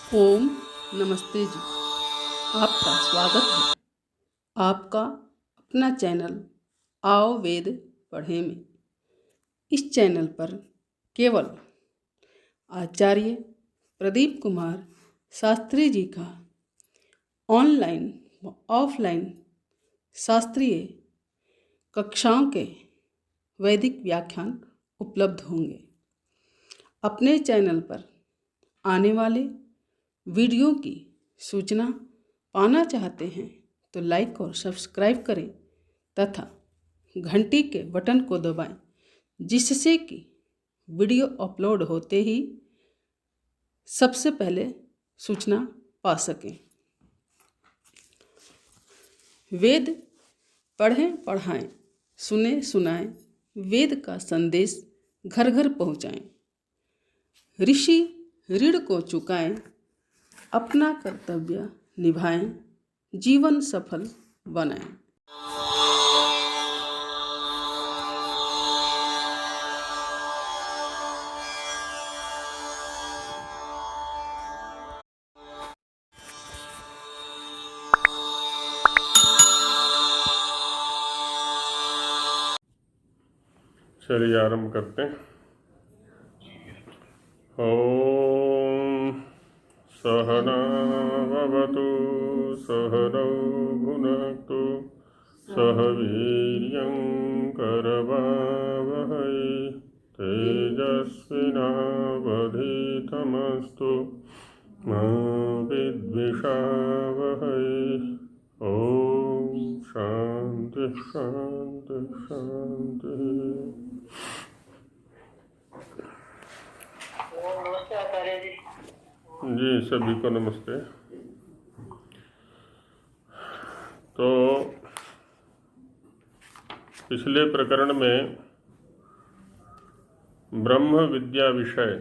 ओम नमस्ते जी। आपका स्वागत है आपका अपना चैनल आओ वेद पढ़ें में। इस चैनल पर केवल आचार्य प्रदीप कुमार शास्त्री जी का ऑनलाइन व ऑफलाइन शास्त्रीय कक्षाओं के वैदिक व्याख्यान उपलब्ध होंगे। अपने चैनल पर आने वाले वीडियो की सूचना पाना चाहते हैं तो लाइक और सब्सक्राइब करें तथा घंटी के बटन को दबाएं, जिससे कि वीडियो अपलोड होते ही सबसे पहले सूचना पा सकें। वेद पढ़ें पढ़ाएं, सुने सुनाएं, वेद का संदेश घर घर पहुँचाएं। ऋषि ऋण को चुकाएं, अपना कर्तव्य निभाएं, जीवन सफल बनाएं। चलिए आरंभ करते हैं। ओम सहना भवतु सहनौ भुनक्तु सह वीर्यं करवावहै तेजस्विनावधीतमस्तु मा विद्विषावहै। ओम शांति शांति शांति। नमस्ते आचार्य जी। जी सभी को नमस्ते। तो पिछले प्रकरण में ब्रह्म विद्या विषय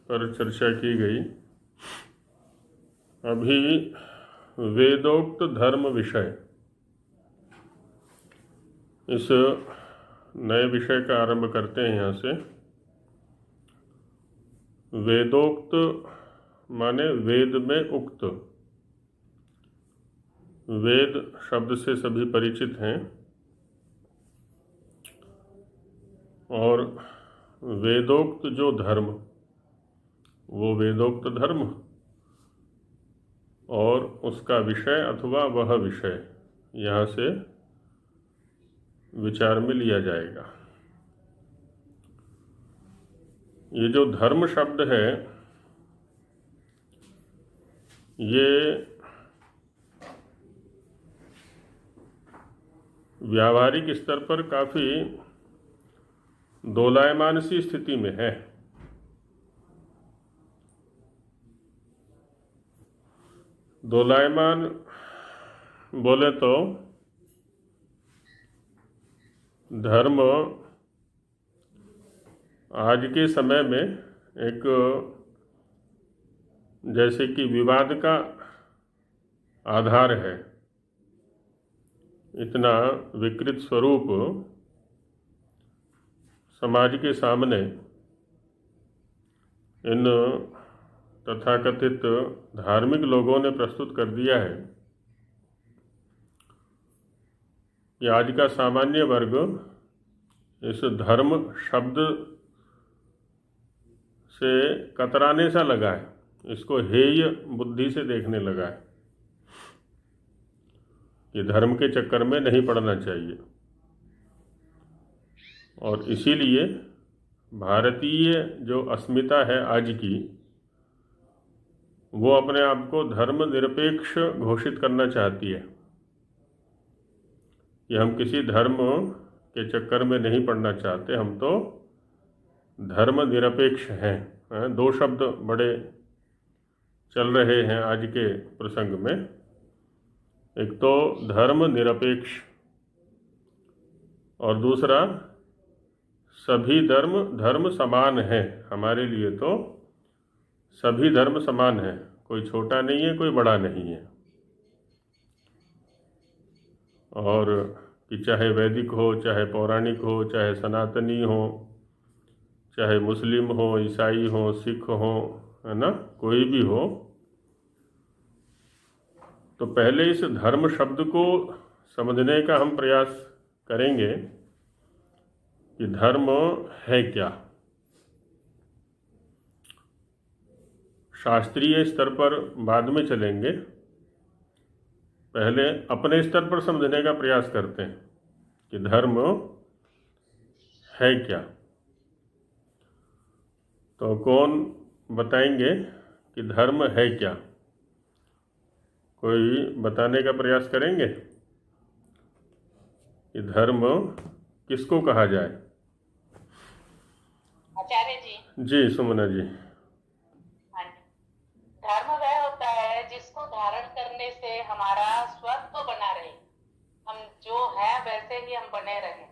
पर चर्चा की गई। अभी वेदोक्त धर्म विषय, इस नए विषय का आरंभ करते हैं। यहाँ से वेदोक्त माने वेद में उक्त। वेद शब्द से सभी परिचित हैं और वेदोक्त जो धर्म, वो वेदोक्त धर्म और उसका विषय अथवा वह विषय यहाँ से विचार में लिया जाएगा। ये जो धर्म शब्द है, ये व्यावहारिक स्तर पर काफ़ी दोलायमान सी स्थिति में है। दोलायमान बोले तो धर्म आज के समय में एक जैसे कि विवाद का आधार है। इतना विकृत स्वरूप समाज के सामने इन तथाकथित धार्मिक लोगों ने प्रस्तुत कर दिया है कि आज का सामान्य वर्ग इस धर्म शब्द से कतराने सा लगा है, इसको हेय बुद्धि से देखने लगा है कि धर्म के चक्कर में नहीं पड़ना चाहिए। और इसीलिए भारतीय जो अस्मिता है आज की, वो अपने आप को धर्म निरपेक्ष घोषित करना चाहती है कि हम किसी धर्म के चक्कर में नहीं पड़ना चाहते, हम तो धर्म निरपेक्ष हैं। दो शब्द बड़े चल रहे हैं आज के प्रसंग में। एक तो धर्म निरपेक्ष और दूसरा सभी धर्म समान है। हमारे लिए तो सभी धर्म समान है, कोई छोटा नहीं है, कोई बड़ा नहीं है। और कि चाहे वैदिक हो, चाहे पौराणिक हो, चाहे सनातनी हो, चाहे मुस्लिम हो, ईसाई हो, सिख हो, है ना, कोई भी हो, तो पहले इस धर्म शब्द को समझने का हम प्रयास करेंगे कि धर्म है क्या। शास्त्रीय स्तर पर बाद में चलेंगे, पहले अपने स्तर पर समझने का प्रयास करते हैं कि धर्म है क्या। तो कौन बताएंगे कि धर्म है क्या? कोई बताने का प्रयास करेंगे कि धर्म किसको कहा जाए? आचार्य जी। जी सुमना जी। हाँ जी। धर्म वह होता है जिसको धारण करने से हमारा स्वत्व बना रहे, हम जो है वैसे ही हम बने रहे।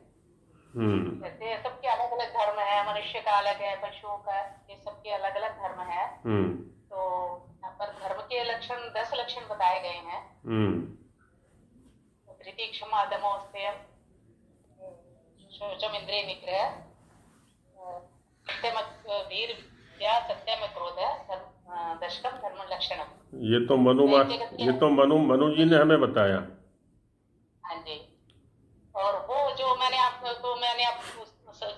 जैसे सबके अलग अलग धर्म है, मनुष्य का अलग है, पशुओं का, ये सबके अलग अलग धर्म है। तो यहाँ पर धर्म के लक्षण 10 लक्षण बताए गए हैं। धृति, क्षमा, दमो, संयम, शौचम, इंद्रिय निग्रह, सत्यम, वीर, विद्या, सत्यम, क्रोध, दशकम, धर्म लक्षणम। ये तो मनु जी ने हमें बताया। हाँ जी। और वो जो मैंने आपको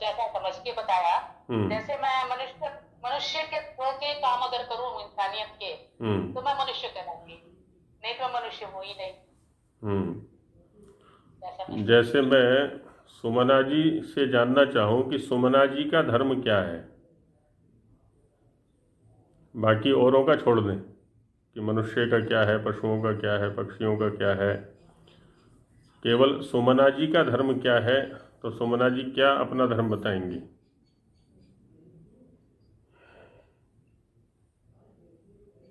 जैसा समझ के बताया, जैसे मैं मनुष्य के काम अगर करूं इंसानियत के, तो मैं मनुष्य कहलाऊंगी, नहीं तो मनुष्य हूं ही नहीं। जैसे मैं सुमना जी से जानना चाहूं कि सुमना जी का धर्म क्या है, बाकी औरों का छोड़ दें कि मनुष्य का क्या है, पशुओं का क्या है, पक्षियों का क्या है, केवल सुमना जी का धर्म क्या है। तो सुमना जी क्या अपना धर्म बताएंगी?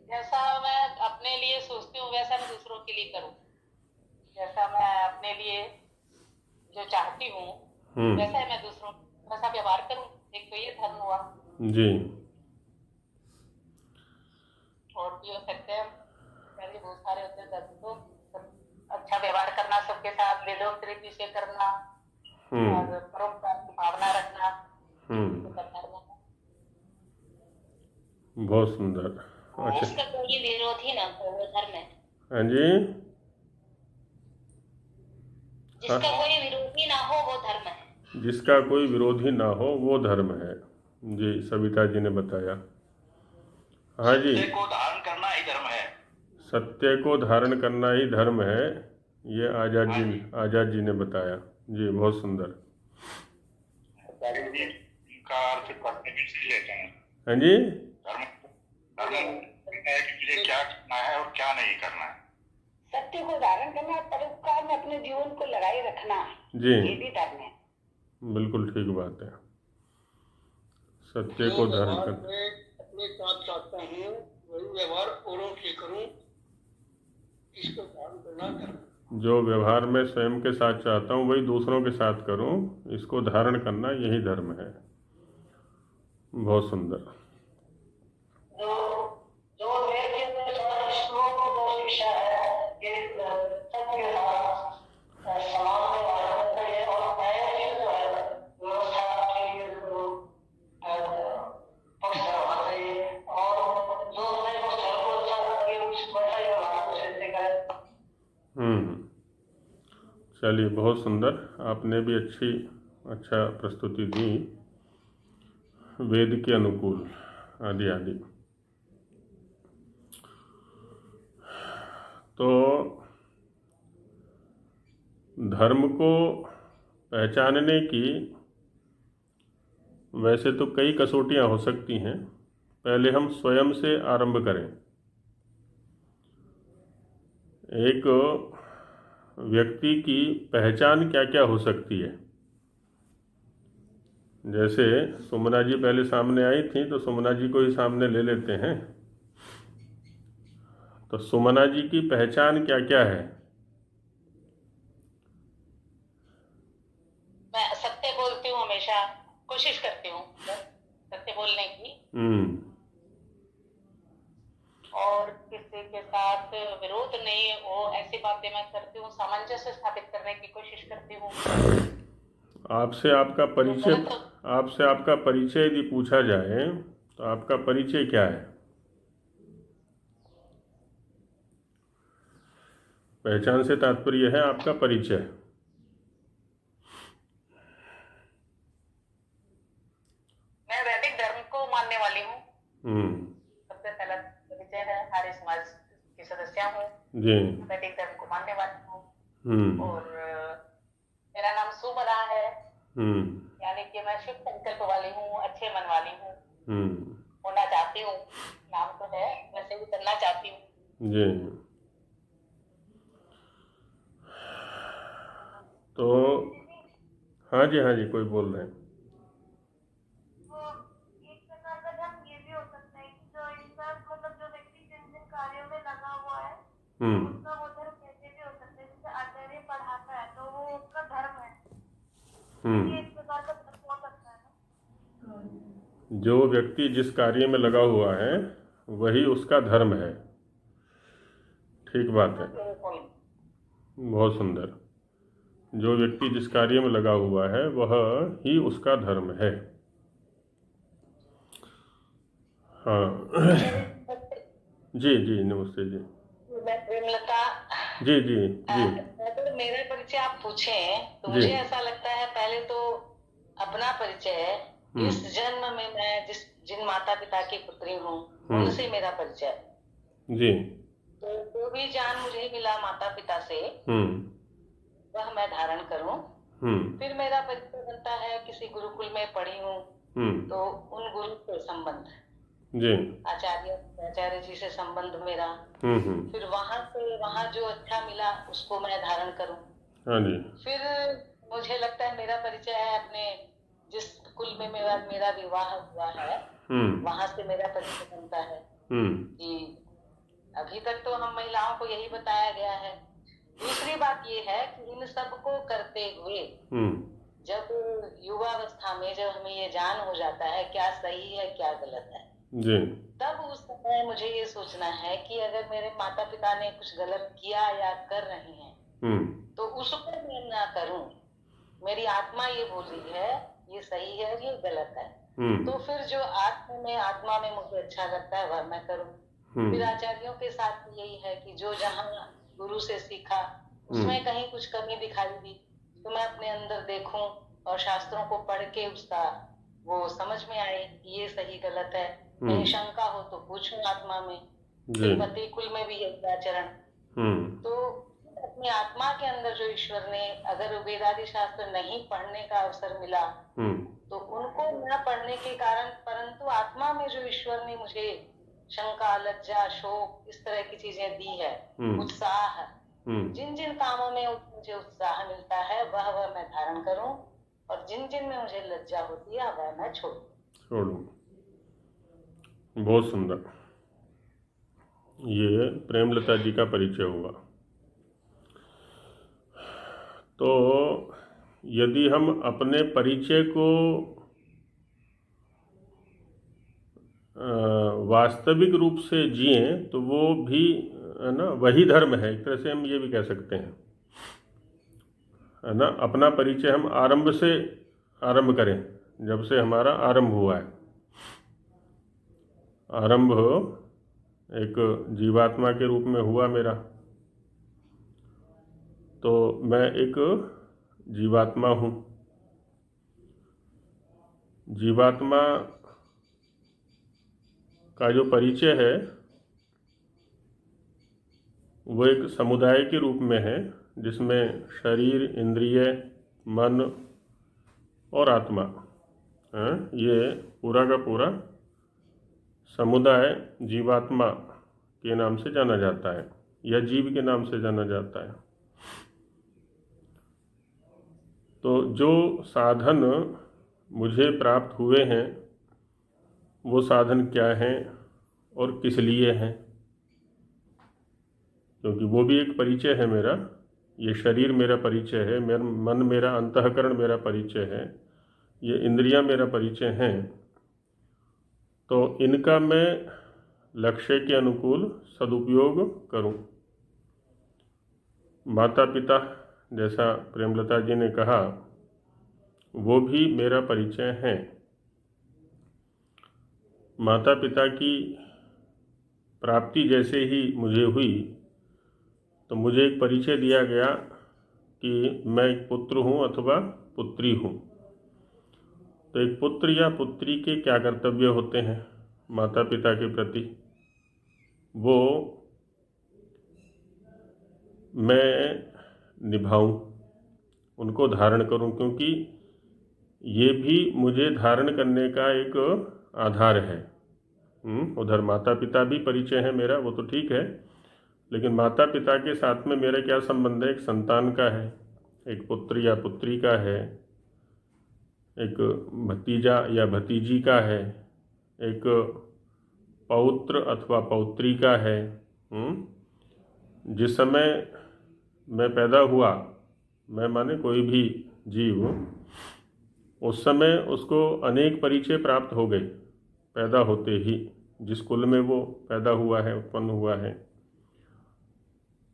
जैसा मैं अपने लिए सोचती हूँ वैसा मैं दूसरों के लिए करूँ, जैसा मैं अपने लिए जो चाहती हूँ वैसा ही मैं दूसरों वैसा व्यवहार करूँ। एक तो ये धर्म हुआ जी। और भी हो सकते हैं, बहुत सारे होते हैं धर्म। तो अच्छा व्यवहार करना सबके साथ, वेदोक्त रीति से करना, और परोपकार की भावना रखना, बहुत सुंदर। अच्छा, इसका कोई विरोधी ना हो वो धर्म है। हाँ जी, जिसका कोई विरोधी ना हो वो धर्म है। जिसका कोई विरोधी ना हो वो धर्म है। जी, सविता जी ने बताया। हाँ जी, सत्य को धारण करना ही धर्म है। सत्य को धारण करना ही धर्म है, ये आजाद जी ने बताया। जी, बहुत सुंदर। का अर्थ करने भी सही लेते हैं। हाँ जी, धर्म है कि मुझे क्या करना है और क्या नहीं करना है। सत्य को धारण करना, परोपकार में अपने जीवन को लगाए रखना, जी, ये भी धर्म है। बिल्कुल ठीक बात है। सत्य को धारण करना, अपने साथ चाहता हूँ वही व्यवहार औरों से करूँ, इसको धारण करना धर्म। जो व्यवहार में स्वयं के साथ चाहता हूँ वही दूसरों के साथ करूँ, इसको धारण करना यही धर्म है। बहुत सुंदर। चलिए, बहुत सुंदर। आपने भी अच्छा प्रस्तुति दी, वेद के अनुकूल आदि आदि। तो धर्म को पहचानने की वैसे तो कई कसौटियाँ हो सकती हैं। पहले हम स्वयं से आरंभ करें। एक व्यक्ति की पहचान क्या क्या हो सकती है। जैसे सुमना जी पहले सामने आई थी, तो सुमना जी को ही सामने ले लेते हैं। तो सुमना जी की पहचान क्या क्या है? मैं सत्य बोलती हूँ, हमेशा कोशिश करती हूँ सत्य बोलने की, और किसी के साथ विरोध नहीं हो, ऐसी बातें मैं करती हूँ। सामंजस्य स्थापित करने की कोशिश करती हूँ। आपसे आपका परिचय यदि पूछा जाए तो आपका परिचय क्या है? पहचान से तात्पर्य है आपका परिचय। मैं वैदिक धर्म को मानने वाली हूँ। सबसे पहला परिचय है, आर्य समाज की सदस्य हूँ जी। वैदिक धर्म को मानने वाली हूँ। और मेरा नाम सुमना है, यानी कि मैं शुभ संकल्प वाली हूँ, अच्छे मन वाली हूँ, होना चाहती हूँ। नाम तो है, मैं से भी करना चाहती हूँ जी। तो हाँ जी, हाँ जी, कोई बोल रहे हैं। वो एक प्रकार का धर्म ये भी हो सकता है कि जो इंसान मतलब जो व्यक्ति जिन जिन कार्यों में लगा हुआ है उसका वो धर्म कैसे भी हो सकता है। जैसे आचार्य पढ़ाता है तो वो उसका धर्म है, ये एक प्रकार का धर्म हो सकता है ना। जो व्यक्ति जिस कार्य में लगा हुआ है वही उसका धर्म है। ठीक बात है, बहुत सुंदर। जो व्यक्ति जिस कार्य में लगा हुआ है वह ही उसका धर्म है। हाँ जी जी, नमस्ते जी। मैं प्रेमलता जी जी जी। अगर मेरा परिचय आप पूछें तो जी। मुझे ऐसा लगता है पहले तो अपना परिचय, इस जन्म में मैं जिन माता पिता की पुत्री हूँ उनसे मेरा परिचय जी। तो जो भी ज्ञान मुझे मिला माता पिता से वह मैं धारण करूं। फिर मेरा परिचय बनता है, किसी गुरुकुल में पढ़ी हूँ तो उन गुरु से संबंध जी, आचार्य जी से संबंध मेरा। फिर वहां जो अच्छा मिला उसको मैं धारण करूं। हाँ जी। फिर मुझे लगता है मेरा परिचय है अपने जिस कुल में मेरा विवाह हुआ है वहां से मेरा परिचय बनता है कि अभी तक तो हम महिलाओं को यही बताया गया है। दूसरी बात ये है कि इन सब को करते हुए जब युवावस्था में जब हमें ये जान हो जाता है क्या सही है क्या गलत है जी, तब उस समय मुझे ये सोचना है कि अगर मेरे माता पिता ने कुछ गलत किया या कर रहे हैं तो उसको मैं ना करूं। मेरी आत्मा ये बोल रही है ये सही है ये गलत है, तो फिर जो आत्मा में मुझे अच्छा लगता है वह मैं करूं। फिर आचार्यों के साथ यही है कि जो जहाँ गुरु से सीखा उसमें कहीं कुछ कमी दिखाई दी तो मैं अपने अंदर देखूं और शास्त्रों को पढ़ के उसका वो समझ में आए कि ये सही गलत है। कहीं शंका हो तो पूछूं आत्मा में। फिर पति कुल में भी यही आचरण। तो अपनी आत्मा के अंदर जो ईश्वर ने, अगर वेदादि शास्त्र नहीं पढ़ने का अवसर मिला तो उनको न पढ़ने के कारण, परंतु आत्मा में जो ईश्वर ने मुझे शंका, लज्जा, शोक इस तरह की चीजें दी है, उत्साह, जिन जिन कामों में मुझे उत्साह मिलता है वह मैं धारण करूं और जिन जिन में मुझे लज्जा होती है वह मैं छोड़ूं। बहुत सुंदर। ये प्रेमलता जी का परिचय हुआ। तो यदि हम अपने परिचय को वास्तविक रूप से जिए तो वो भी है ना वही धर्म है। एक तरह से हम ये भी कह सकते हैं है ना। अपना परिचय हम आरंभ से आरंभ करें, जब से हमारा आरंभ हुआ है। आरंभ एक जीवात्मा के रूप में हुआ मेरा, तो मैं एक जीवात्मा हूँ। जीवात्मा का जो परिचय है वो एक समुदाय के रूप में है जिसमें शरीर, इंद्रिय, मन और आत्मा, ये पूरा का पूरा समुदाय जीवात्मा के नाम से जाना जाता है या जीव के नाम से जाना जाता है। तो जो साधन मुझे प्राप्त हुए हैं वो साधन क्या हैं और किस लिए हैं, क्योंकि वो भी एक परिचय है मेरा। ये शरीर मेरा परिचय है, मेरा मन, मेरा अंतःकरण मेरा परिचय है, ये इंद्रियां मेरा परिचय हैं। तो इनका मैं लक्ष्य के अनुकूल सदुपयोग करूं। माता पिता, जैसा प्रेमलता जी ने कहा, वो भी मेरा परिचय हैं। माता पिता की प्राप्ति जैसे ही मुझे हुई तो मुझे एक परिचय दिया गया कि मैं एक पुत्र हूँ अथवा पुत्री हूँ। तो एक पुत्र या पुत्री के क्या कर्तव्य होते हैं माता पिता के प्रति, वो मैं निभाऊं, उनको धारण करूं, क्योंकि ये भी मुझे धारण करने का एक आधार है। उधर माता पिता भी परिचय है मेरा, वो तो ठीक है, लेकिन माता पिता के साथ में मेरा क्या संबंध है? एक संतान का है, एक पुत्र या पुत्री का है, एक भतीजा या भतीजी का है, एक पौत्र अथवा पौत्री का है। जिस समय मैं पैदा हुआ, मैं माने कोई भी जीव, उस समय उसको अनेक परिचय प्राप्त हो गए पैदा होते ही। जिस कुल में वो पैदा हुआ है, उत्पन्न हुआ है,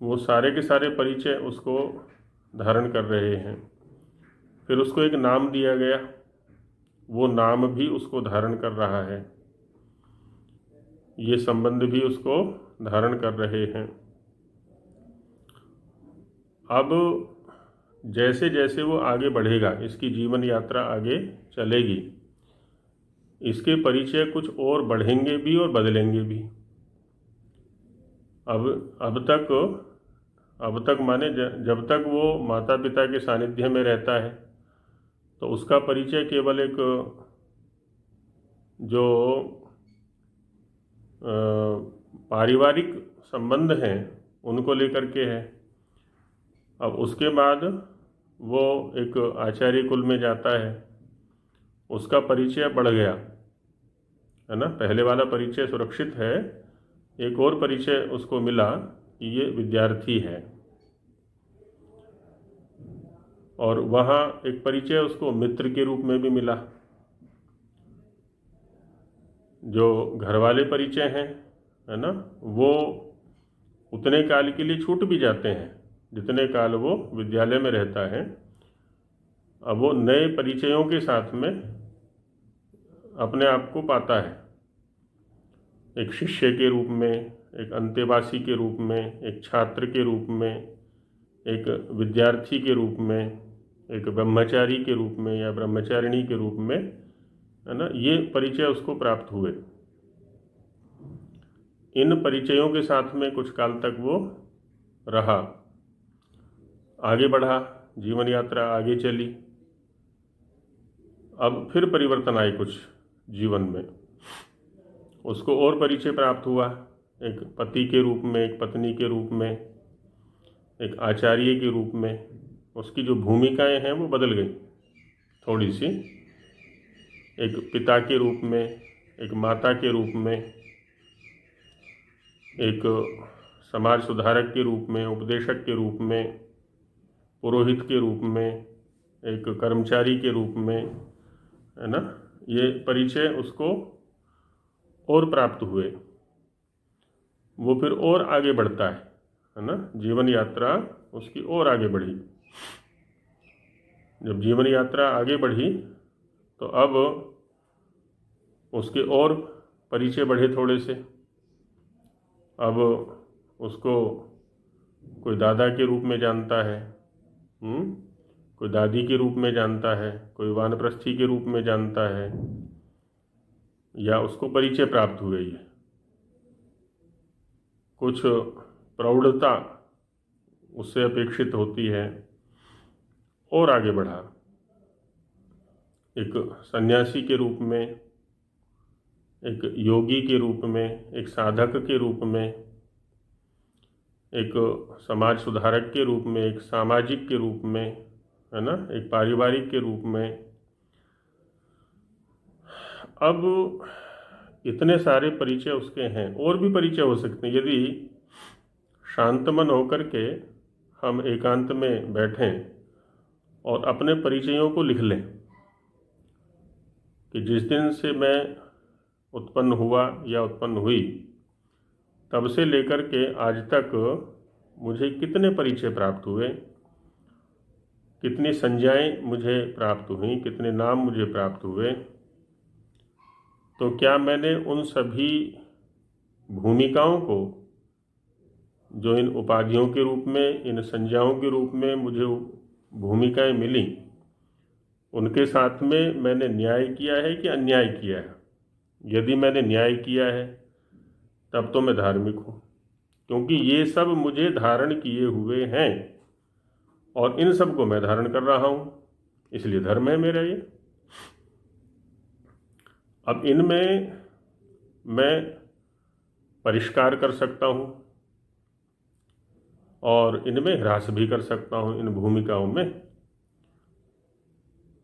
वो सारे के सारे परिचय उसको धारण कर रहे हैं। फिर उसको एक नाम दिया गया, वो नाम भी उसको धारण कर रहा है, ये संबंध भी उसको धारण कर रहे हैं। अब जैसे जैसे वो आगे बढ़ेगा, इसकी जीवन यात्रा आगे चलेगी, इसके परिचय कुछ और बढ़ेंगे भी और बदलेंगे भी। अब तक माने जब तक वो माता पिता के सानिध्य में रहता है तो उसका परिचय केवल एक जो पारिवारिक संबंध हैं उनको लेकर के है। अब उसके बाद वो एक आचार्य कुल में जाता है, उसका परिचय बढ़ गया, है ना। पहले वाला परिचय सुरक्षित है, एक और परिचय उसको मिला कि ये विद्यार्थी है, और वहाँ एक परिचय उसको मित्र के रूप में भी मिला। जो घर वाले परिचय हैं, है ना, वो उतने काल के लिए छूट भी जाते हैं जितने काल वो विद्यालय में रहता है। अब वो नए परिचयों के साथ में अपने आप को पाता है, एक शिष्य के रूप में, एक अंतेवासी के रूप में, एक छात्र के रूप में, एक विद्यार्थी के रूप में, एक ब्रह्मचारी के रूप में या ब्रह्मचारिणी के रूप में, है ना। ये परिचय उसको प्राप्त हुए। इन परिचयों के साथ में कुछ काल तक वो रहा, आगे बढ़ा, जीवन यात्रा आगे चली। अब फिर परिवर्तन आए कुछ जीवन में, उसको और परिचय प्राप्त हुआ, एक पति के रूप में, एक पत्नी के रूप में, एक आचार्य के रूप में। उसकी जो भूमिकाएं हैं वो बदल गई थोड़ी सी, एक पिता के रूप में, एक माता के रूप में, एक समाज सुधारक के रूप में, उपदेशक के रूप में, पुरोहित के रूप में, एक कर्मचारी के रूप में, है ना। ये परिचय उसको और प्राप्त हुए, वो फिर और आगे बढ़ता है ना। जीवन यात्रा उसकी और आगे बढ़ी। जब जीवन यात्रा आगे बढ़ी तो अब उसके और परिचय बढ़े थोड़े से। अब उसको कोई दादा के रूप में जानता है, कोई दादी के रूप में जानता है, कोई वानप्रस्थी के रूप में जानता है, या उसको परिचय प्राप्त हुई है। कुछ प्रौढ़ता उससे अपेक्षित होती है, और आगे बढ़ा, एक सन्यासी के रूप में, एक योगी के रूप में, एक साधक के रूप में, एक समाज सुधारक के रूप में, एक सामाजिक के रूप में, है ना, एक पारिवारिक के रूप में। अब इतने सारे परिचय उसके हैं, और भी परिचय हो सकते हैं। यदि शांत मन होकर के हम एकांत में बैठें और अपने परिचयों को लिख लें कि जिस दिन से मैं उत्पन्न हुआ या उत्पन्न हुई, तब से लेकर के आज तक मुझे कितने परिचय प्राप्त हुए, कितनी संज्ञाएं मुझे प्राप्त हुई, कितने नाम मुझे प्राप्त हुए, तो क्या मैंने उन सभी भूमिकाओं को जो इन उपाधियों के रूप में, इन संज्ञाओं के रूप में मुझे भूमिकाएं मिली, उनके साथ में मैंने न्याय किया है कि अन्याय किया है। यदि मैंने न्याय किया है तब तो मैं धार्मिक हूँ, क्योंकि ये सब मुझे धारण किए हुए हैं और इन सब को मैं धारण कर रहा हूँ, इसलिए धर्म है मेरा ये। अब इनमें मैं परिष्कार कर सकता हूँ और इनमें ह्रास भी कर सकता हूँ। इन भूमिकाओं में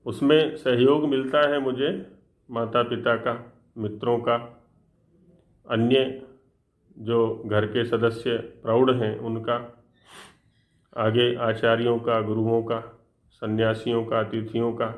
उसमें सहयोग मिलता है मुझे माता पिता का, मित्रों का, अन्य जो घर के सदस्य प्रौढ़ हैं उनका, आगे आचार्यों का, गुरुओं का, सन्यासियों का, अतिथियों का,